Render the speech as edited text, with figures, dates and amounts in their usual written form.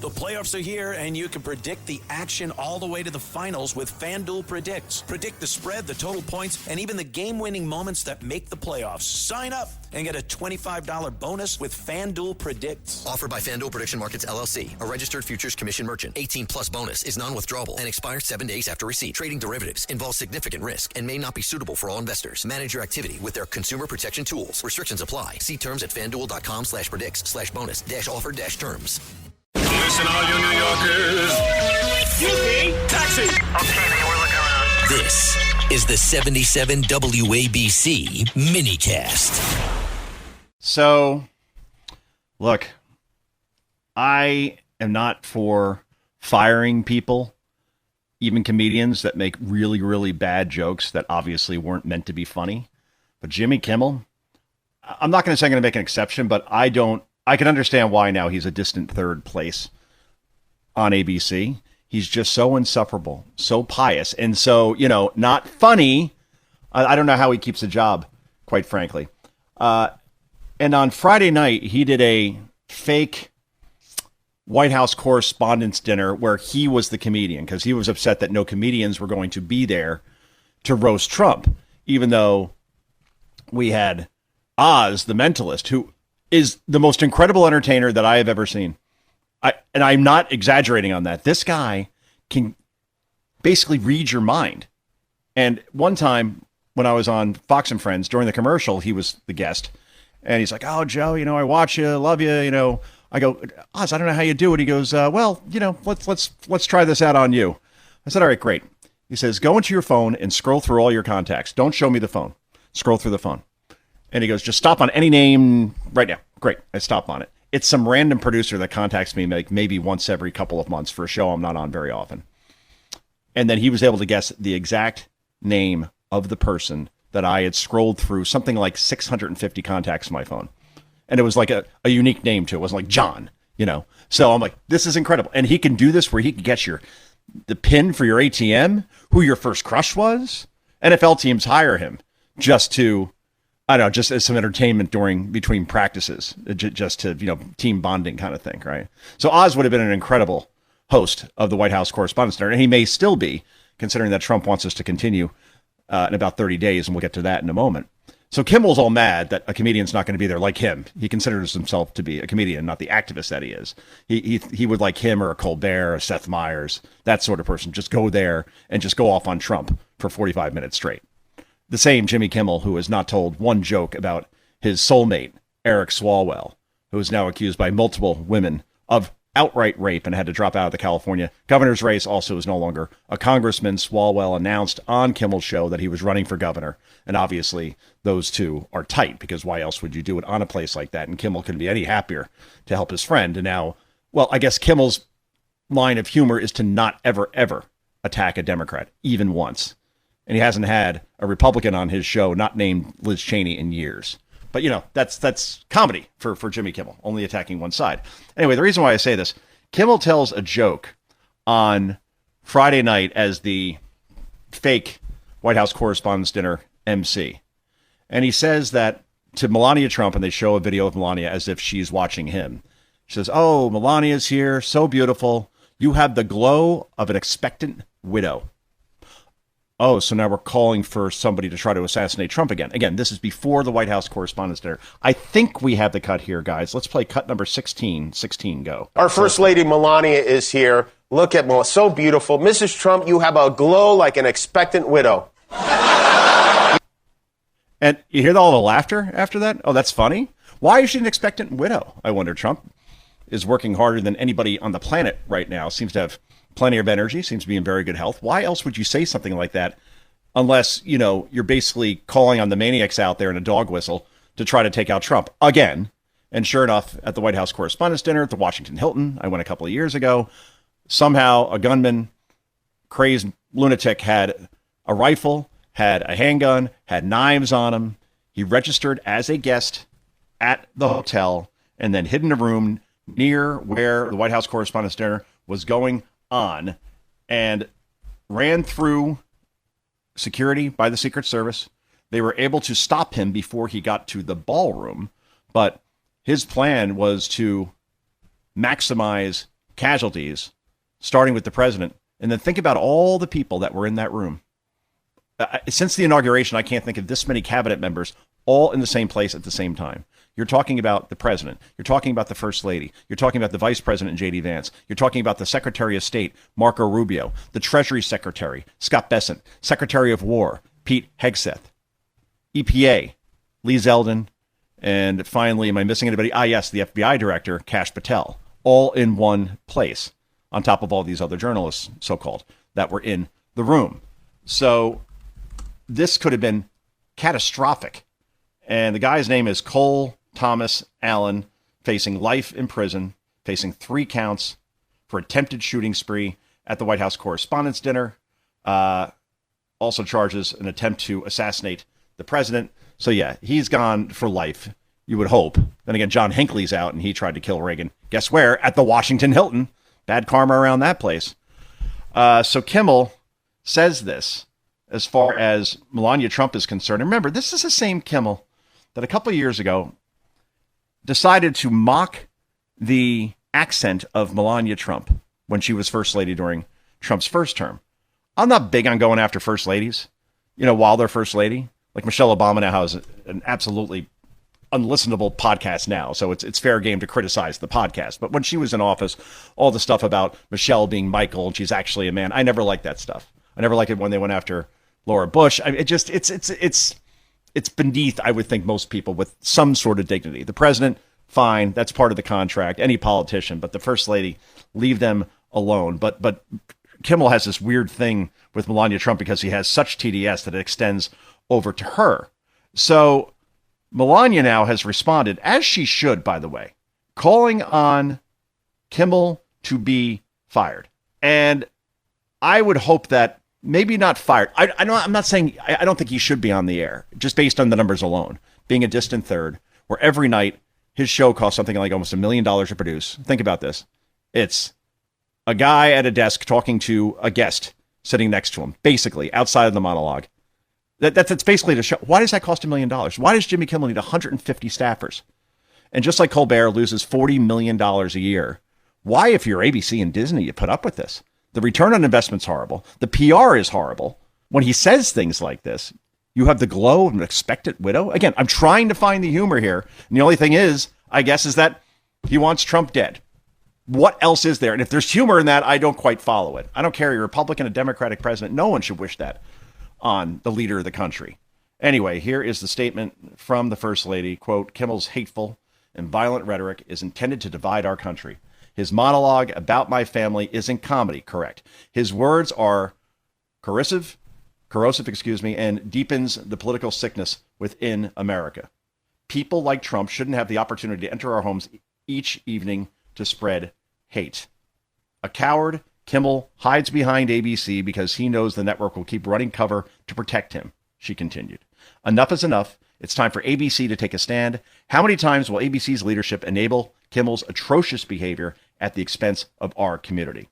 The playoffs are here, and you can predict the action all the way to the finals with FanDuel Predicts. Predict the spread, the total points, and even the game-winning moments that make the playoffs. Sign up and get a $25 bonus with FanDuel Predicts. Offered by FanDuel Prediction Markets, LLC, a registered futures commission merchant. 18-plus bonus is non-withdrawable and expires 7 days after receipt. Trading derivatives involves significant risk and may not be suitable for all investors. Manage your activity with their consumer protection tools. Restrictions apply. See terms at FanDuel.com/predicts/bonus-offer-terms. Listen, all you New Yorkers. Taxi. Okay, man, we're looking around. This is the 77 WABC minicast. So, look, I am not for firing people, even comedians that make really, really bad jokes that obviously weren't meant to be funny. But Jimmy Kimmel, I'm not going to say I'm going to make an exception, but I can understand why now he's a distant third place on ABC. He's just so insufferable, so pious, and so, not funny. I don't know how he keeps a job, quite frankly. And on Friday night, he did a fake White House Correspondents' Dinner where he was the comedian because he was upset that no comedians were going to be there to roast Trump, even though we had Oz, the mentalist, who is the most incredible entertainer that I have ever seen. And I'm not exaggerating on that. This guy can basically read your mind. And one time when I was on Fox and Friends during the commercial, he was the guest. And he's like, "Oh, Joe, I watch you, love you, I go, "Oz, I don't know how you do it." He goes, "Well, let's try this out on you." I said, "All right, great." He says, "Go into your phone and scroll through all your contacts. Don't show me the phone. Scroll through the phone." And he goes, "Just stop on any name right now." Great. I stop on it. It's some random producer that contacts me maybe once every couple of months for a show I'm not on very often. And then he was able to guess the exact name of the person that I had scrolled through something like 650 contacts on my phone. And it was like a unique name too. It wasn't like John, So I'm like, this is incredible. And he can do this where he can get the pin for your ATM, who your first crush was. NFL teams hire him just as some entertainment between practices, just to, team bonding kind of thing, right? So Oz would have been an incredible host of the White House Correspondents' Dinner, and he may still be, considering that Trump wants us to continue in about 30 days, and we'll get to that in a moment. So Kimmel's all mad that a comedian's not going to be there like him. He considers himself to be a comedian, not the activist that he is. He would like him or a Colbert or Seth Meyers, that sort of person, just go there and just go off on Trump for 45 minutes straight. The same Jimmy Kimmel, who has not told one joke about his soulmate, Eric Swalwell, who is now accused by multiple women of outright rape and had to drop out of the California governor's race, also is no longer a congressman. Swalwell announced on Kimmel's show that he was running for governor. And obviously, those two are tight, because why else would you do it on a place like that? And Kimmel couldn't be any happier to help his friend. And now, well, I guess Kimmel's line of humor is to not ever, ever attack a Democrat, even once. And he hasn't had a Republican on his show not named Liz Cheney in years. But, that's comedy for Jimmy Kimmel, only attacking one side. Anyway, the reason why I say this, Kimmel tells a joke on Friday night as the fake White House Correspondents' Dinner MC. And he says that to Melania Trump, and they show a video of Melania as if she's watching him. She says, "Oh, Melania's here, so beautiful. You have the glow of an expectant widow." Oh, so now we're calling for somebody to try to assassinate Trump again. Again, this is before the White House Correspondents' Dinner. I think we have the cut here, guys. Let's play cut number 16. 16, go. Our First Lady Melania is here. Look at Melania, so beautiful. Mrs. Trump, you have a glow like an expectant widow. And you hear all the laughter after that? Oh, that's funny. Why is she an expectant widow? I wonder. Trump is working harder than anybody on the planet right now. Seems to have plenty of energy, seems to be in very good health. Why else would you say something like that unless, you're basically calling on the maniacs out there in a dog whistle to try to take out Trump again? And sure enough, at the White House Correspondents' Dinner at the Washington Hilton, I went a couple of years ago, somehow a gunman, crazed lunatic, had a rifle, had a handgun, had knives on him. He registered as a guest at the hotel and then hid in a room near where the White House Correspondents' Dinner was going on and ran through security by the Secret Service. They were able to stop him before he got to the ballroom, but his plan was to maximize casualties, starting with the president. And then think about all the people that were in that room. Since the inauguration, I can't think of this many cabinet members all in the same place at the same time. You're talking about the president. You're talking about the first lady. You're talking about the vice president, J.D. Vance. You're talking about the secretary of state, Marco Rubio, the treasury secretary, Scott Bessent, secretary of war, Pete Hegseth, EPA, Lee Zeldin, and finally, am I missing anybody? Yes, the FBI director, Kash Patel, all in one place, on top of all these other journalists, so-called, that were in the room. So this could have been catastrophic. And the guy's name is Cole Thomas Allen, facing life in prison, facing 3 counts for attempted shooting spree at the White House Correspondents' Dinner. Also charges an attempt to assassinate the president. So yeah, he's gone for life, you would hope. Then again, John Hinckley's out, and he tried to kill Reagan. Guess where? At the Washington Hilton. Bad karma around that place. So Kimmel says this as far as Melania Trump is concerned. And remember, this is the same Kimmel that a couple of years ago decided to mock the accent of Melania Trump when she was first lady during Trump's first term. I'm not big on going after first ladies, while they're first lady. Like Michelle Obama now has an absolutely unlistenable podcast now, so it's fair game to criticize the podcast. But when she was in office, all the stuff about Michelle being Michael and she's actually a man, I never liked that stuff. I never liked it when they went after Laura Bush. It's beneath, I would think, most people with some sort of dignity. The president, fine, that's part of the contract. Any politician, but the first lady, leave them alone. But Kimmel has this weird thing with Melania Trump because he has such TDS that it extends over to her. So Melania now has responded, as she should, by the way, calling on Kimmel to be fired. And I would hope that maybe not fired. I'm not saying, I don't think he should be on the air, just based on the numbers alone. Being a distant third, where every night his show costs something like almost $1 million to produce. Think about this. It's a guy at a desk talking to a guest sitting next to him, basically, outside of the monologue. That's basically the show. Why does that cost $1 million? Why does Jimmy Kimmel need 150 staffers? And just like Colbert loses $40 million a year, why, if you're ABC and Disney, you put up with this? The return on investment's horrible. The PR is horrible. When he says things like this, you have the glow of an expectant widow. Again, I'm trying to find the humor here. And the only thing is, I guess, is that he wants Trump dead. What else is there? And if there's humor in that, I don't quite follow it. I don't care. You're a Republican, a Democratic president. No one should wish that on the leader of the country. Anyway, here is the statement from the First Lady. Quote, Kimmel's hateful and violent rhetoric is intended to divide our country. His monologue about my family isn't comedy, correct. His words are corrosive, and deepens the political sickness within America. People like Trump shouldn't have the opportunity to enter our homes each evening to spread hate. A coward, Kimmel hides behind ABC because he knows the network will keep running cover to protect him, she continued. Enough is enough. It's time for ABC to take a stand. How many times will ABC's leadership enable Kimmel's atrocious behavior at the expense of our community?